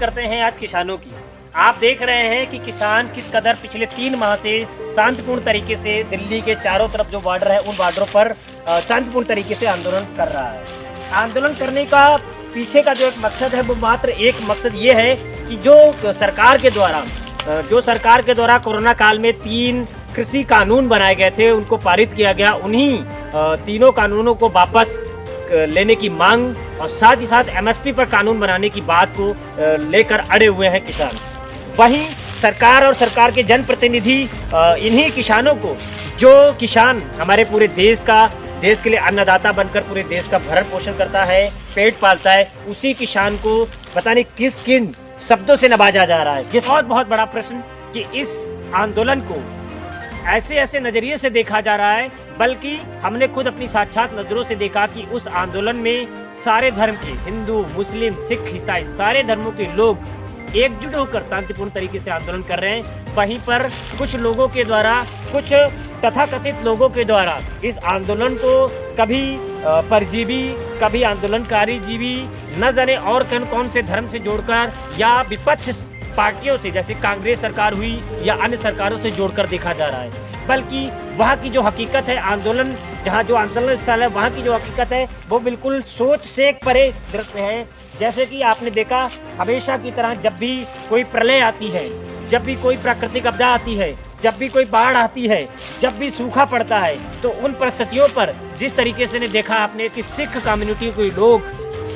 करते हैं आज किसानों की। आप देख रहे हैं कि किसान किस कदर पिछले 3 माह से शांतिपूर्ण तरीके से दिल्ली के चारों तरफ जो बॉर्डर है उन बॉर्डरों पर शांतिपूर्ण तरीके से आंदोलन कर रहा है। आंदोलन करने का पीछे का जो एक मकसद है वो मात्र एक मकसद ये है कि जो सरकार के द्वारा कोरोना काल में 3 कृषि कानून बनाए गए थे उनको पारित किया गया, उन्हीं तीनों कानूनों को वापस लेने की मांग और साथ ही साथ एमएसपी पर कानून बनाने की बात को लेकर अड़े हुए हैं किसान। वहीं सरकार और सरकार के जनप्रतिनिधि इन्हीं किसानों को, जो किसान हमारे पूरे देश के लिए अन्नदाता बनकर पूरे देश का भरण पोषण करता है, पेट पालता है, उसी किसान को पता नहीं किन शब्दों से नवाजा जा रहा है। ये बहुत बड़ा प्रश्न कि इस आंदोलन को ऐसे नजरिए से देखा जा रहा है, बल्कि हमने खुद अपनी साक्षात नजरों से देखा कि उस आंदोलन में सारे धर्म के, हिंदू, मुस्लिम, सिख, ईसाई, सारे धर्मों के लोग एकजुट होकर शांतिपूर्ण तरीके से आंदोलन कर रहे हैं। वहीं पर कुछ लोगों के द्वारा, कुछ तथाकथित लोगों के द्वारा इस आंदोलन को कभी परजीवी, कभी आंदोलनकारी जीवी, न जाने और कौन से धर्म से जोड़कर या विपक्ष पार्टियों से जैसे कांग्रेस सरकार हुई या अन्य सरकारों से जोड़कर देखा जा रहा है। बल्कि वहाँ की जो हकीकत है, आंदोलन जो आंदोलन स्थल है वहाँ की जो हकीकत है वो बिल्कुल सोच से परे दृश्य है। जैसे कि आपने देखा, हमेशा की तरह जब भी कोई प्रलय आती है, जब भी कोई प्राकृतिक आपदा आती है, जब भी कोई बाढ़ आती है, जब भी सूखा पड़ता है, तो उन परिस्थितियों पर जिस तरीके से ने देखा आपने कि सिख कम्युनिटी के लोग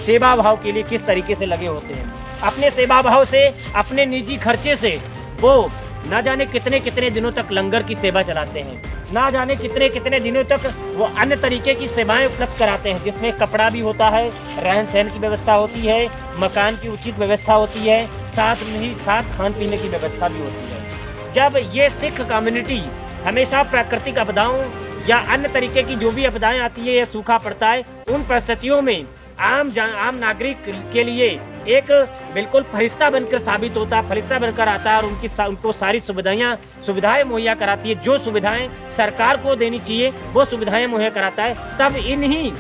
सेवा भाव के लिए किस तरीके से लगे होते हैं। अपने सेवा भाव से, अपने निजी खर्चे से वो ना जाने कितने दिनों तक लंगर की सेवा चलाते हैं, ना जाने कितने दिनों तक वो अन्य तरीके की सेवाएं उपलब्ध कराते हैं, जिसमें कपड़ा भी होता है, रहन सहन की व्यवस्था होती है, मकान की उचित व्यवस्था होती है, साथ में ही खान पीने की व्यवस्था भी होती है। जब ये सिख कम्युनिटी हमेशा प्राकृतिक आपदाओं या अन्य तरीके की जो भी आपदाएं आती है या सूखा पड़ता है, उन परिस्थितियों में आम नागरिक के लिए एक बिल्कुल फरिश्ता बनकर साबित होता है, फरिश्ता बनकर आता है और उनको सारी सुविधाएं मुहैया कराती है। जो सुविधाएं सरकार को देनी चाहिए वो सुविधाएं मुहैया कराता है। तब इन्हीं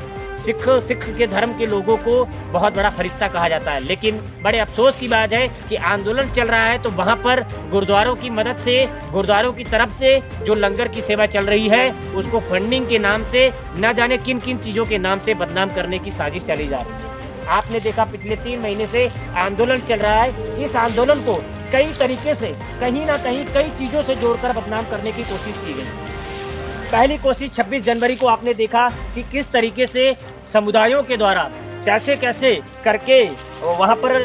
सिख के धर्म के लोगों को बहुत बड़ा फरिश्ता कहा जाता है। लेकिन बड़े अफसोस की बात है कि आंदोलन चल रहा है तो वहाँ पर गुरुद्वारों की मदद से, गुरुद्वारों की तरफ से जो लंगर की सेवा चल रही है उसको फंडिंग के नाम से, न जाने किन चीज़ों के नाम से बदनाम करने की साजिश चली जा रही है। आपने देखा पिछले 3 महीने से आंदोलन चल रहा है। इस आंदोलन को कई तरीके से, कहीं ना कहीं कई चीज़ों से जोड़कर बदनाम करने की कोशिश की गई। पहली कोशिश 26 जनवरी को आपने देखा कि किस तरीके से समुदायों के द्वारा कैसे करके वहाँ पर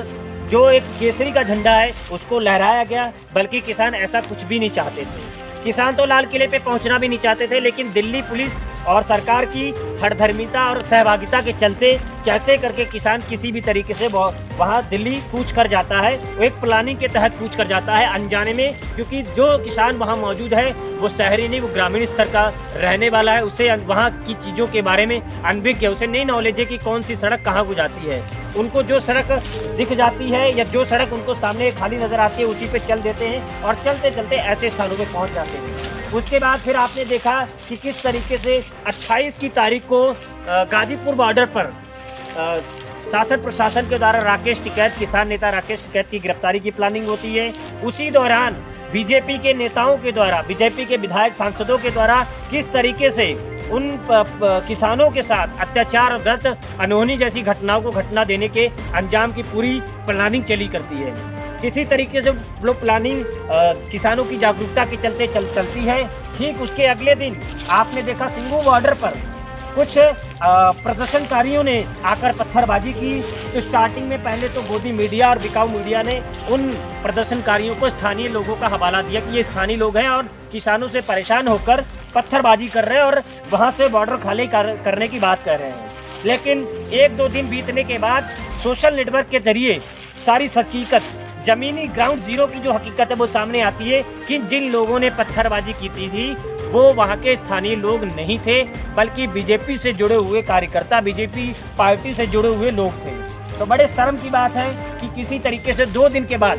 जो एक केसरी का झंडा है उसको लहराया गया। बल्कि किसान ऐसा कुछ भी नहीं चाहते थे, किसान तो लाल किले पे पहुंचना भी नहीं चाहते थे, लेकिन दिल्ली पुलिस और सरकार की हठधर्मिता और सहभागिता के चलते कैसे करके किसान किसी भी तरीके से वहाँ दिल्ली कूच कर जाता है। वो एक प्लानिंग के तहत कूच कर जाता है अनजाने में, क्योंकि जो किसान वहाँ मौजूद है वो शहरी नहीं, वो ग्रामीण स्तर का रहने वाला है। उसे वहाँ की चीज़ों के बारे में अनभिज्ञ है, उसे नहीं नॉलेज है कि कौन सी सड़क कहाँ को जाती है। उनको जो सड़क दिख जाती है या जो सड़क उनको सामने खाली नज़र आती है उसी पे चल देते हैं और चलते चलते ऐसे स्थानों पे पहुंच जाते हैं। उसके बाद फिर आपने देखा कि किस तरीके से 28 की तारीख को गाजीपुर बॉर्डर पर शासन प्रशासन के द्वारा राकेश टिकैत, किसान नेता राकेश टिकैत की गिरफ्तारी की प्लानिंग होती है। उसी दौरान बीजेपी के नेताओं के द्वारा, बीजेपी के विधायक सांसदों के द्वारा किस तरीके से उन किसानों के साथ अत्याचार और गलत अनहोनी जैसी घटनाओं को घटना देने के अंजाम की पूरी प्लानिंग चली करती है। किसी तरीके से लोग प्लानिंग किसानों की जागरूकता के चलते चलती है। ठीक उसके अगले दिन आपने देखा सिंगू बॉर्डर पर कुछ प्रदर्शनकारियों ने आकर पत्थरबाजी की। तो स्टार्टिंग में पहले तो गोदी मीडिया और बिकाऊ मीडिया ने उन प्रदर्शनकारियों को स्थानीय लोगों का हवाला दिया कि ये स्थानीय लोग हैं और किसानों से परेशान होकर पत्थरबाजी कर रहे हैं और वहाँ से बॉर्डर खाली करने की बात कर रहे हैं। लेकिन 1-2 दिन बीतने के बाद सोशल नेटवर्क के जरिए सारी हकीकत, जमीनी ग्राउंड जीरो की जो हकीकत है वो सामने आती है कि जिन लोगों ने पत्थरबाजी की थी वो वहाँ के स्थानीय लोग नहीं थे, बल्कि बीजेपी से जुड़े हुए कार्यकर्ता, बीजेपी पार्टी से जुड़े हुए लोग थे। तो बड़े शर्म की बात है कि किसी तरीके से 2 दिन के बाद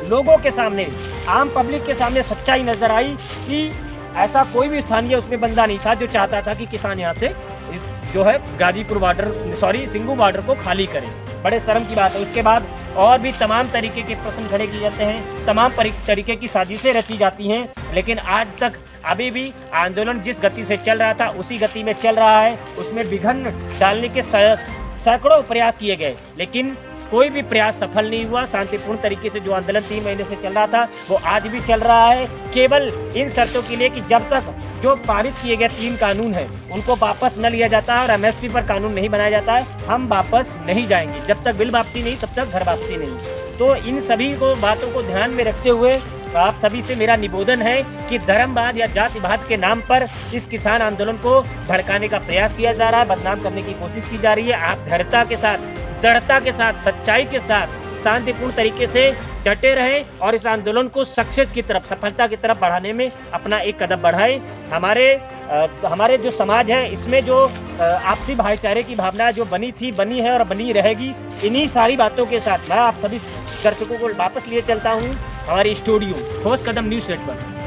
लोगों के सामने, आम पब्लिक के सामने सच्चाई नजर आई कि ऐसा कोई भी स्थानीय उसमें बंदा नहीं था जो चाहता था कि किसान यहाँ से इस जो है गाजीपुर बॉर्डर, सिंगू बॉर्डर को खाली करें। बड़े शर्म की बात है। उसके बाद और भी तमाम तरीके के प्रश्न खड़े किए जाते हैं, तमाम तरीके की साजिशें रची जाती हैं, लेकिन आज तक अभी भी आंदोलन जिस गति से चल रहा था उसी गति में चल रहा है। उसमें विघ्न डालने के सैकड़ों प्रयास किए गए, लेकिन कोई भी प्रयास सफल नहीं हुआ। शांतिपूर्ण तरीके से जो आंदोलन 3 महीने से चल रहा था वो आज भी चल रहा है, केवल इन शर्तों के लिए कि जब तक जो पारित किए गए 3 कानून हैं उनको वापस न लिया जाता है और एमएसपी पर कानून नहीं बनाया जाता है, हम वापस नहीं जाएंगे। जब तक बिल वापसी नहीं तब तक घर वापसी नहीं। तो इन सभी बातों को ध्यान में रखते हुए आप सभी से मेरा निवेदन है कि धर्मवाद या जातिवाद के नाम पर इस किसान आंदोलन को भड़काने का प्रयास किया जा रहा है, बदनाम करने की कोशिश की जा रही है। आप दृढ़ता के साथ, सच्चाई के साथ, शांतिपूर्ण तरीके से डटे रहें और इस आंदोलन को सक्सेस की तरफ, सफलता की तरफ बढ़ाने में अपना एक कदम बढ़ाएं। हमारे जो समाज है इसमें जो आपसी भाईचारे की भावना जो बनी है और बनी रहेगी, इन्हीं सारी बातों के साथ मैं आप सभी दर्शकों को वापस लिए चलता हूँ हमारी स्टूडियो ठोस कदम न्यूज़ नेटवर्क।